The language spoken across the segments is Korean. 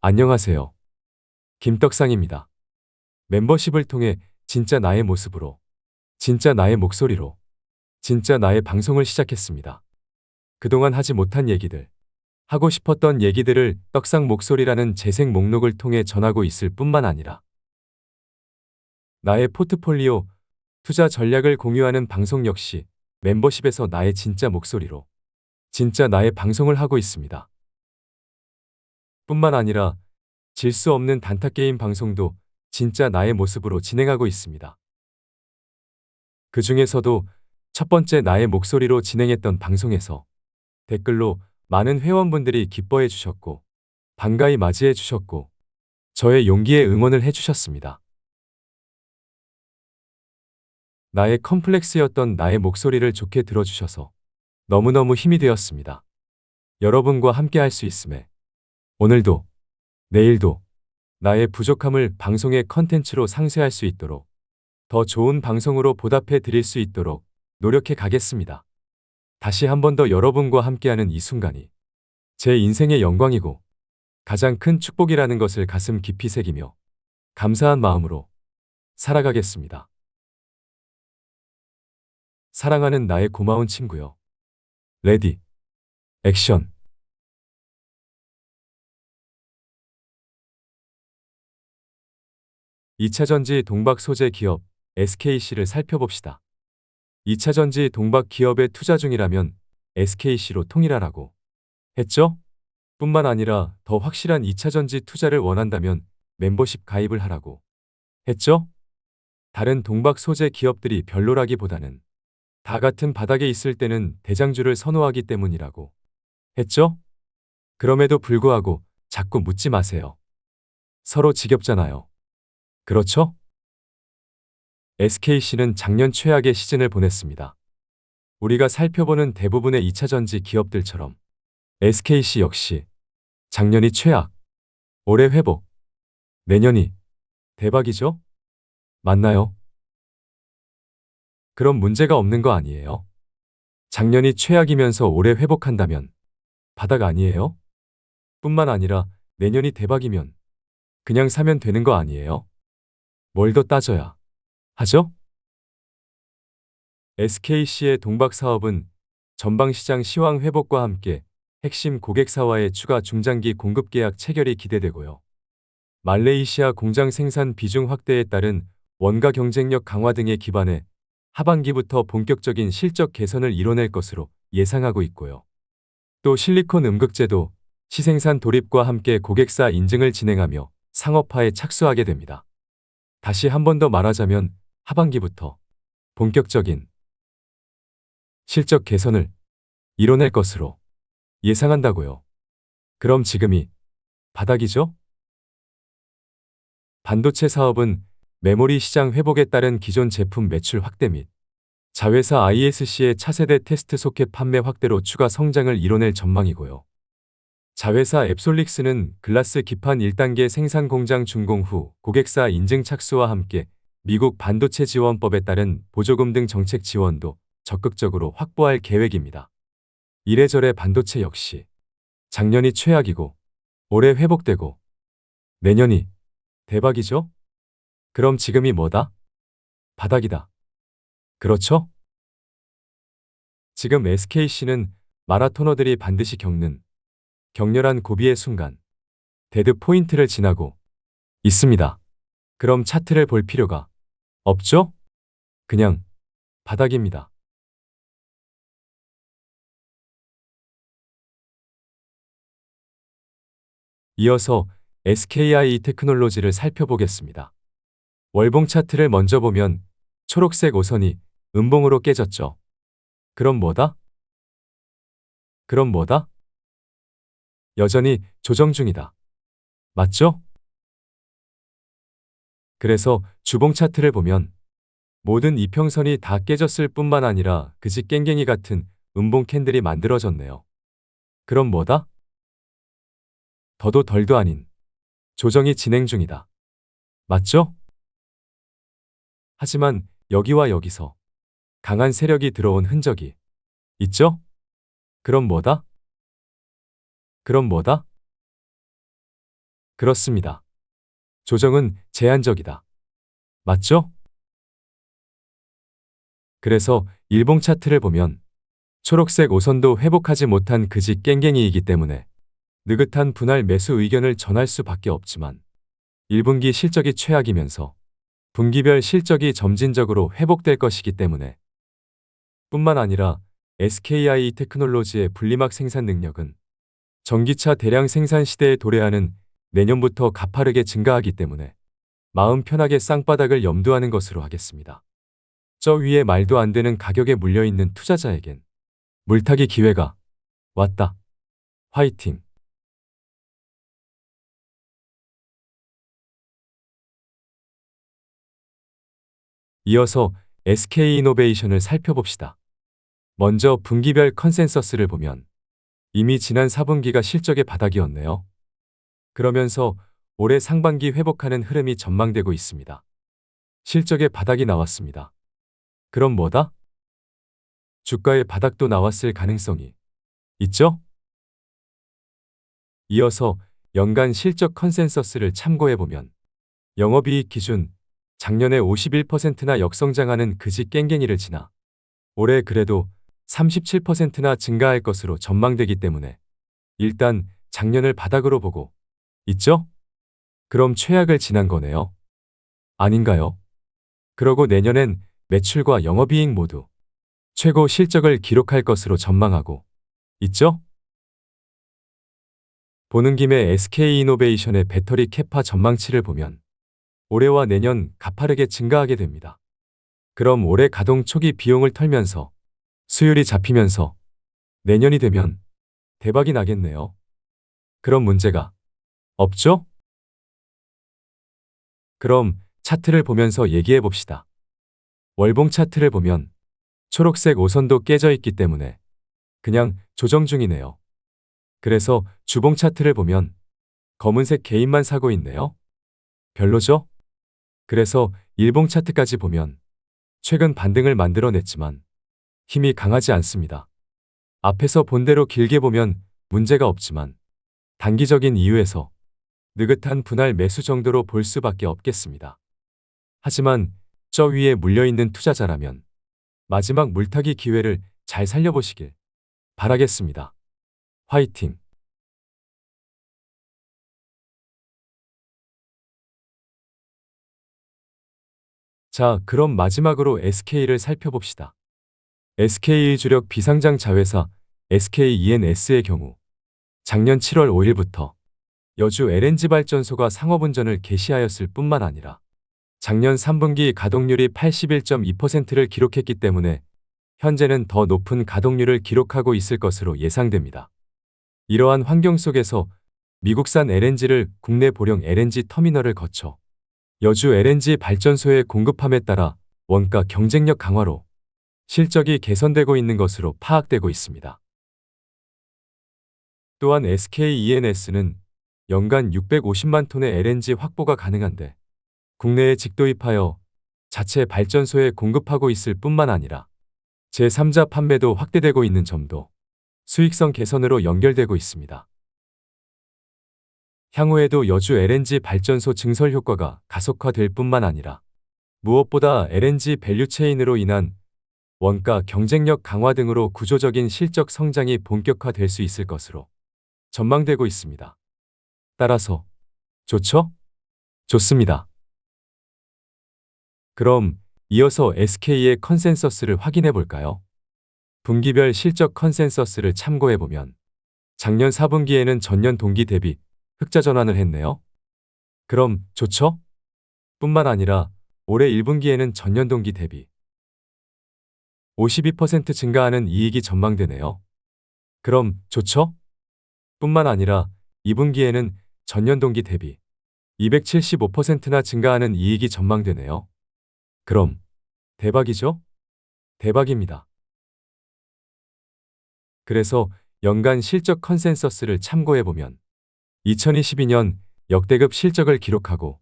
안녕하세요. 김떡상입니다. 멤버십을 통해 진짜 나의 모습으로, 진짜 나의 목소리로, 진짜 나의 방송을 시작했습니다. 그동안 하지 못한 얘기들, 하고 싶었던 얘기들을 떡상 목소리라는 재생 목록을 통해 전하고 있을 뿐만 아니라 나의 포트폴리오, 투자 전략을 공유하는 방송 역시 멤버십에서 나의 진짜 목소리로, 진짜 나의 방송을 하고 있습니다. 뿐만 아니라 질 수 없는 단타게임 방송도 진짜 나의 모습으로 진행하고 있습니다. 그 중에서도 첫 번째 나의 목소리로 진행했던 방송에서 댓글로 많은 회원분들이 기뻐해 주셨고, 반가이 맞이해 주셨고, 저의 용기에 응원을 해 주셨습니다. 나의 컴플렉스였던 나의 목소리를 좋게 들어주셔서 너무너무 힘이 되었습니다. 여러분과 함께 할 수 있음에 오늘도, 내일도 나의 부족함을 방송의 컨텐츠로 상쇄할 수 있도록 더 좋은 방송으로 보답해 드릴 수 있도록 노력해 가겠습니다. 다시 한 번 더 여러분과 함께하는 이 순간이 제 인생의 영광이고 가장 큰 축복이라는 것을 가슴 깊이 새기며 감사한 마음으로 살아가겠습니다. 사랑하는 나의 고마운 친구요. 레디, 액션. 2차전지 동박 소재 기업 SKC를 살펴봅시다. 2차전지 동박 기업에 투자 중이라면 SKC로 통일하라고 했죠? 뿐만 아니라 더 확실한 2차전지 투자를 원한다면 멤버십 가입을 하라고 했죠? 다른 동박 소재 기업들이 별로라기보다는 다 같은 바닥에 있을 때는 대장주를 선호하기 때문이라고 했죠? 그럼에도 불구하고 자꾸 묻지 마세요. 서로 지겹잖아요. 그렇죠? SKC는 작년 최악의 시즌을 보냈습니다. 우리가 살펴보는 대부분의 2차전지 기업들처럼 SKC 역시 작년이 최악, 올해 회복, 내년이 대박이죠? 맞나요? 그럼 문제가 없는 거 아니에요? 작년이 최악이면서 올해 회복한다면 바닥 아니에요? 뿐만 아니라 내년이 대박이면 그냥 사면 되는 거 아니에요? 뭘 더 따져야 하죠? SKC의 동박 사업은 전방시장 시황 회복과 함께 핵심 고객사와의 추가 중장기 공급 계약 체결이 기대되고요. 말레이시아 공장 생산 비중 확대에 따른 원가 경쟁력 강화 등에 기반해 하반기부터 본격적인 실적 개선을 이뤄낼 것으로 예상하고 있고요. 또 실리콘 음극재도 시생산 돌입과 함께 고객사 인증을 진행하며 상업화에 착수하게 됩니다. 다시 한 번 더 말하자면 하반기부터 본격적인 실적 개선을 이뤄낼 것으로 예상한다고요. 그럼 지금이 바닥이죠? 반도체 사업은 메모리 시장 회복에 따른 기존 제품 매출 확대 및 자회사 ISC의 차세대 테스트 소켓 판매 확대로 추가 성장을 이뤄낼 전망이고요. 자회사 앱솔릭스는 글라스 기판 1단계 생산 공장 준공 후 고객사 인증 착수와 함께 미국 반도체 지원법에 따른 보조금 등 정책 지원도 적극적으로 확보할 계획입니다. 이래저래 반도체 역시 작년이 최악이고 올해 회복되고 내년이 대박이죠? 그럼 지금이 뭐다? 바닥이다. 그렇죠? 지금 SKC는 마라토너들이 반드시 겪는 격렬한 고비의 순간, 데드 포인트를 지나고 있습니다. 그럼 차트를 볼 필요가 없죠? 그냥 바닥입니다. 이어서 SKI 테크놀로지를 살펴보겠습니다. 월봉 차트를 먼저 보면 초록색 오선이 음봉으로 깨졌죠. 그럼 뭐다? 그럼 뭐다? 여전히 조정 중이다. 맞죠? 그래서 주봉 차트를 보면 모든 이평선이 다 깨졌을 뿐만 아니라 그지 깽갱이 같은 음봉 캔들이 만들어졌네요. 그럼 뭐다? 더도 덜도 아닌 조정이 진행 중이다. 맞죠? 하지만 여기와 여기서 강한 세력이 들어온 흔적이 있죠? 그럼 뭐다? 그럼 뭐다? 그렇습니다. 조정은 제한적이다. 맞죠? 그래서 일봉 차트를 보면 초록색 오선도 회복하지 못한 그지 깽갱이이기 때문에 느긋한 분할 매수 의견을 전할 수밖에 없지만 1분기 실적이 최악이면서 분기별 실적이 점진적으로 회복될 것이기 때문에 뿐만 아니라 SKI 테크놀로지의 분리막 생산 능력은 전기차 대량 생산 시대에 도래하는 내년부터 가파르게 증가하기 때문에 마음 편하게 쌍바닥을 염두하는 것으로 하겠습니다. 저 위에 말도 안 되는 가격에 물려있는 투자자에겐 물타기 기회가 왔다. 화이팅! 이어서 SK이노베이션을 살펴봅시다. 먼저 분기별 컨센서스를 보면 이미 지난 4분기가 실적의 바닥이었네요. 그러면서 올해 상반기 회복하는 흐름이 전망되고 있습니다. 실적의 바닥이 나왔습니다. 그럼 뭐다? 주가의 바닥도 나왔을 가능성이 있죠? 이어서 연간 실적 컨센서스를 참고해보면 영업이익 기준 작년에 51%나 역성장하는 그지 깽갱이를 지나 올해 그래도 37%나 증가할 것으로 전망되기 때문에 일단 작년을 바닥으로 보고 있죠? 그럼 최악을 지난 거네요. 아닌가요? 그러고 내년엔 매출과 영업이익 모두 최고 실적을 기록할 것으로 전망하고 있죠? 보는 김에 SK이노베이션의 배터리 캐파 전망치를 보면 올해와 내년 가파르게 증가하게 됩니다. 그럼 올해 가동 초기 비용을 털면서 수율이 잡히면서 내년이 되면 대박이 나겠네요. 그런 문제가 없죠? 그럼 차트를 보면서 얘기해 봅시다. 월봉 차트를 보면 초록색 오선도 깨져 있기 때문에 그냥 조정 중이네요. 그래서 주봉 차트를 보면 검은색 개인만 사고 있네요. 별로죠? 그래서 일봉 차트까지 보면 최근 반등을 만들어냈지만 힘이 강하지 않습니다. 앞에서 본 대로 길게 보면 문제가 없지만 단기적인 이유에서 느긋한 분할 매수 정도로 볼 수밖에 없겠습니다. 하지만 저 위에 물려있는 투자자라면 마지막 물타기 기회를 잘 살려보시길 바라겠습니다. 화이팅! 자, 그럼 마지막으로 SK를 살펴봅시다. SK 주력 비상장 자회사 SKENS의 경우 작년 7월 5일부터 여주 LNG 발전소가 상업운전을 개시하였을 뿐만 아니라 작년 3분기 가동률이 81.2%를 기록했기 때문에 현재는 더 높은 가동률을 기록하고 있을 것으로 예상됩니다. 이러한 환경 속에서 미국산 LNG를 국내 보령 LNG 터미널을 거쳐 여주 LNG 발전소에 공급함에 따라 원가 경쟁력 강화로 실적이 개선되고 있는 것으로 파악되고 있습니다. 또한 SKENS는 연간 650만 톤의 LNG 확보가 가능한데 국내에 직도입하여 자체 발전소에 공급하고 있을 뿐만 아니라 제3자 판매도 확대되고 있는 점도 수익성 개선으로 연결되고 있습니다. 향후에도 여주 LNG 발전소 증설 효과가 가속화될 뿐만 아니라 무엇보다 LNG 밸류체인으로 인한 원가 경쟁력 강화 등으로 구조적인 실적 성장이 본격화될 수 있을 것으로 전망되고 있습니다. 따라서 좋죠? 좋습니다. 그럼 이어서 SK의 컨센서스를 확인해 볼까요? 분기별 실적 컨센서스를 참고해 보면 작년 4분기에는 전년 동기 대비 흑자 전환을 했네요. 그럼 좋죠? 뿐만 아니라 올해 1분기에는 전년 동기 대비 52% 증가하는 이익이 전망되네요. 그럼 좋죠? 뿐만 아니라 2분기에는 전년 동기 대비 275%나 증가하는 이익이 전망되네요. 그럼 대박이죠? 대박입니다. 그래서 연간 실적 컨센서스를 참고해보면 2022년 역대급 실적을 기록하고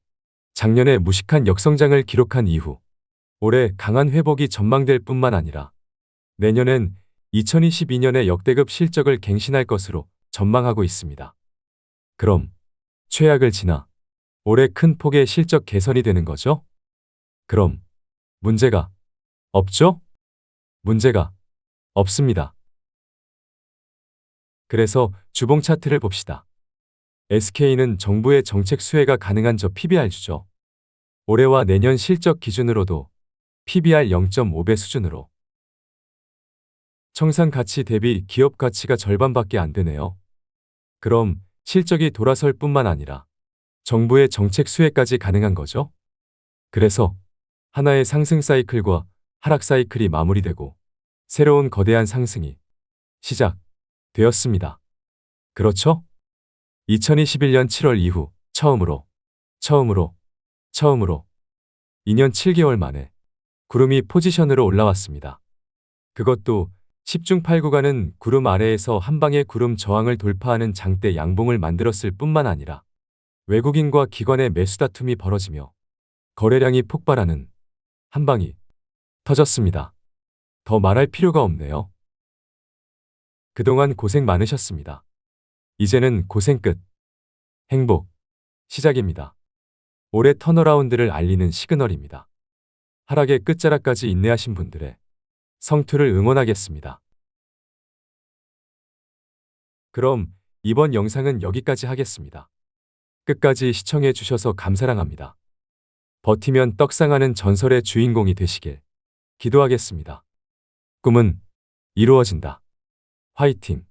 작년에 무식한 역성장을 기록한 이후 올해 강한 회복이 전망될 뿐만 아니라 내년엔 2022년에 역대급 실적을 갱신할 것으로 전망하고 있습니다. 그럼 최악을 지나 올해 큰 폭의 실적 개선이 되는 거죠? 그럼 문제가 없죠? 문제가 없습니다. 그래서 주봉 차트를 봅시다. SK는 정부의 정책 수혜가 가능한 저 PBR주죠. 올해와 내년 실적 기준으로도 PBR 0.5배 수준으로 청산 가치 대비 기업 가치가 절반밖에 안 되네요. 그럼 실적이 돌아설 뿐만 아니라 정부의 정책 수혜까지 가능한 거죠? 그래서 하나의 상승 사이클과 하락 사이클이 마무리되고 새로운 거대한 상승이 시작되었습니다. 그렇죠? 2021년 7월 이후 처음으로 2년 7개월 만에 구름이 포지션으로 올라왔습니다. 그것도 10중 8구간은 구름 아래에서 한 방에 구름 저항을 돌파하는 장대 양봉을 만들었을 뿐만 아니라 외국인과 기관의 매수 다툼이 벌어지며 거래량이 폭발하는 한 방이 터졌습니다. 더 말할 필요가 없네요. 그동안 고생 많으셨습니다. 이제는 고생 끝. 행복 시작입니다. 올해 턴어라운드를 알리는 시그널입니다. 하락의 끝자락까지 인내하신 분들의 성투를 응원하겠습니다. 그럼 이번 영상은 여기까지 하겠습니다. 끝까지 시청해 주셔서 감사합니다. 버티면 떡상하는 전설의 주인공이 되시길 기도하겠습니다. 꿈은 이루어진다. 화이팅!